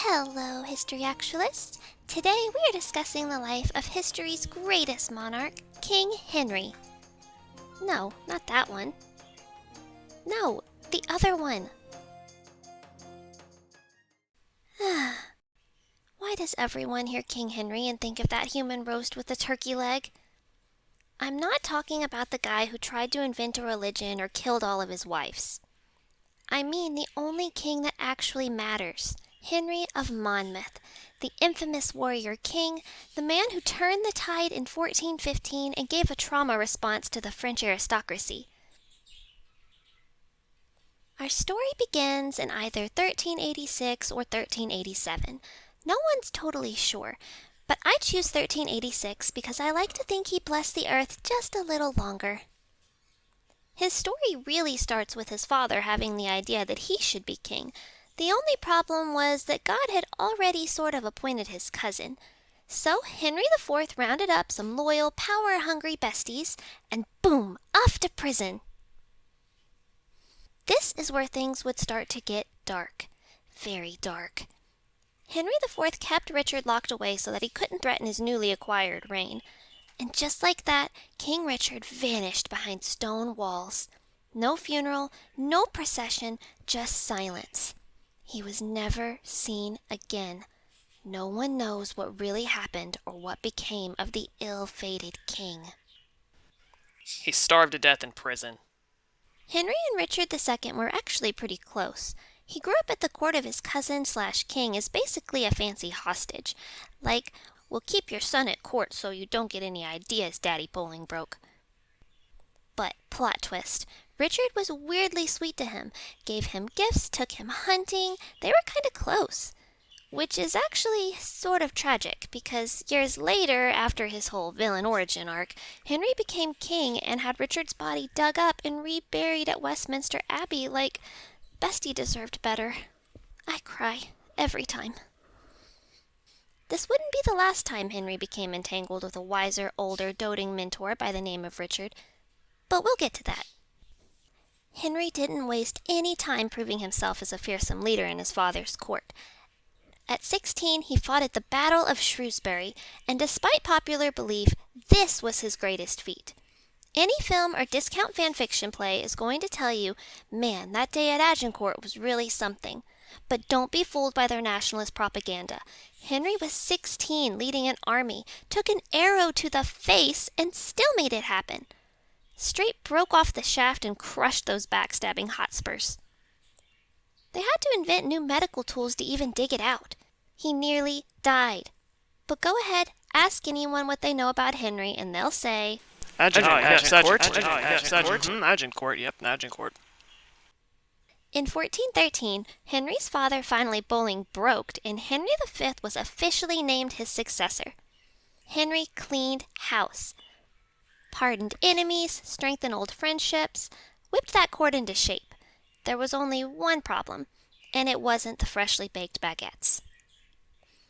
Hello, History Actualists. Today we are discussing the life of history's greatest monarch, King Henry. No, not that one. No, the other one. Why does everyone hear King Henry and think of that human roast with the turkey leg? I'm not talking about the guy who tried to invent a religion or killed all of his wives. I mean the only king that actually matters. Henry of Monmouth, the infamous warrior king, the man who turned the tide in 1415 and gave a trauma response to the French aristocracy. Our story begins in either 1386 or 1387. No one's totally sure, but I choose 1386 because I like to think he blessed the earth just a little longer. His story really starts with his father having the idea that he should be king. The only problem was that God had already sort of appointed his cousin. So Henry IV rounded up some loyal, power-hungry besties, and boom, off to prison. This is where things would start to get dark. Very dark. Henry IV kept Richard locked away so that he couldn't threaten his newly acquired reign. And just like that, King Richard vanished behind stone walls. No funeral, no procession, just silence. He was never seen again. No one knows what really happened or what became of the ill-fated king. He starved to death in prison. Henry and Richard II were actually pretty close. He grew up at the court of his cousin/king as basically a fancy hostage. Like, we'll keep your son at court so you don't get any ideas, Daddy Bolingbroke. But, plot twist, Richard was weirdly sweet to him, gave him gifts, took him hunting. They were kind of close. Which is actually sort of tragic, because years later, after his whole villain origin arc, Henry became king and had Richard's body dug up and reburied at Westminster Abbey like Bestie deserved better. I cry every time. This wouldn't be the last time Henry became entangled with a wiser, older, doting mentor by the name of Richard, but we'll get to that. Henry didn't waste any time proving himself as a fearsome leader in his father's court. At 16, he fought at the Battle of Shrewsbury, and despite popular belief, this was his greatest feat. Any film or discount fan fiction play is going to tell you, man, that day at Agincourt was really something. But don't be fooled by their nationalist propaganda. Henry was 16, leading an army, took an arrow to the face, and still made it happen. Straight broke off the shaft and crushed those backstabbing Hotspurs. They had to invent new medical tools to even dig it out. He nearly died. But go ahead, ask anyone what they know about Henry, and they'll say, Agincourt. In 1413, Henry's father finally Bolingbroke, and Henry V was officially named his successor. Henry cleaned house, pardoned enemies, strengthened old friendships, whipped that court into shape. There was only one problem, and it wasn't the freshly baked baguettes.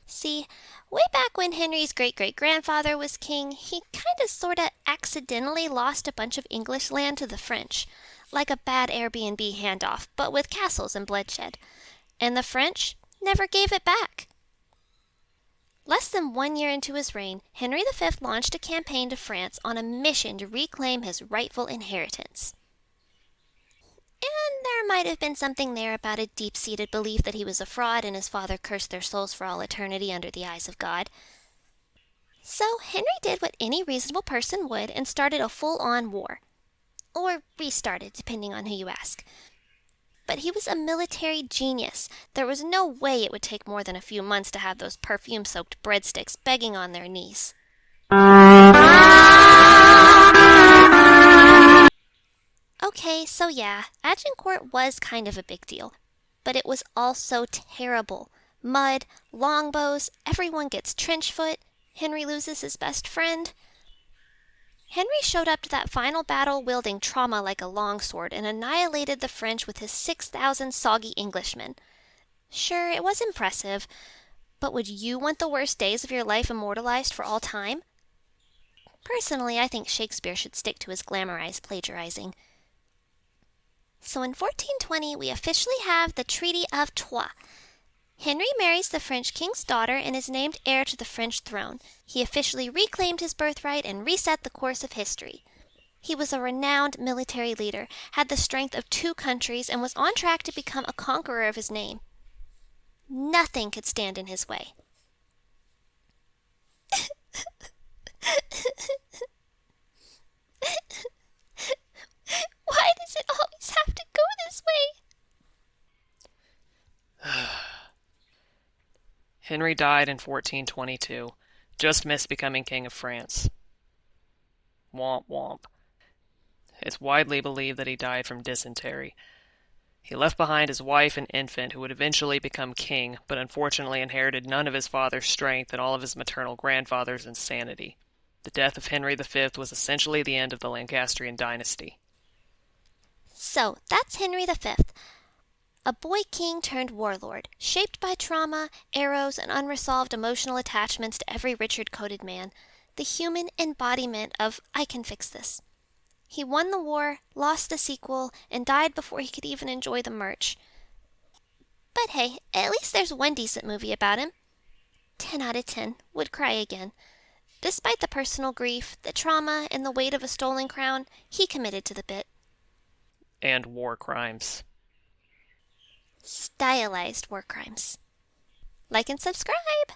See, way back when Henry's great-great-grandfather was king, he kinda sorta accidentally lost a bunch of English land to the French, like a bad Airbnb handoff, but with castles and bloodshed. And the French never gave it back. Less than 1 year into his reign, Henry V launched a campaign to France on a mission to reclaim his rightful inheritance. And there might have been something there about a deep-seated belief that he was a fraud and his father cursed their souls for all eternity under the eyes of God. So Henry did what any reasonable person would and started a full-on war. Or restarted, depending on who you ask. But he was a military genius. There was no way it would take more than a few months to have those perfume-soaked breadsticks begging on their knees. Okay, so yeah, Agincourt was kind of a big deal. But it was also terrible. Mud, longbows, everyone gets trench foot, Henry loses his best friend. Henry showed up to that final battle wielding trauma like a longsword and annihilated the French with his 6,000 soggy Englishmen. Sure, it was impressive, but would you want the worst days of your life immortalized for all time? Personally, I think Shakespeare should stick to his glamorized plagiarizing. So in 1420, we officially have the Treaty of Troyes. Henry marries the French king's daughter and is named heir to the French throne. He officially reclaimed his birthright and reset the course of history. He was a renowned military leader, had the strength of two countries, and was on track to become a conqueror of his name. Nothing could stand in his way. Why does it always have to go this way? Henry died in 1422, just missed becoming King of France. Womp womp. It's widely believed that he died from dysentery. He left behind his wife and infant, who would eventually become king, but unfortunately inherited none of his father's strength and all of his maternal grandfather's insanity. The death of Henry V was essentially the end of the Lancastrian dynasty. So, that's Henry V, a boy king turned warlord, shaped by trauma, arrows, and unresolved emotional attachments to every Richard-coded man. The human embodiment of "I can fix this." He won the war, lost the sequel, and died before he could even enjoy the merch. But hey, at least there's one decent movie about him. 10 out of 10. Would cry again. Despite the personal grief, the trauma, and the weight of a stolen crown, he committed to the bit. And war crimes. Stylized war crimes. Like and subscribe!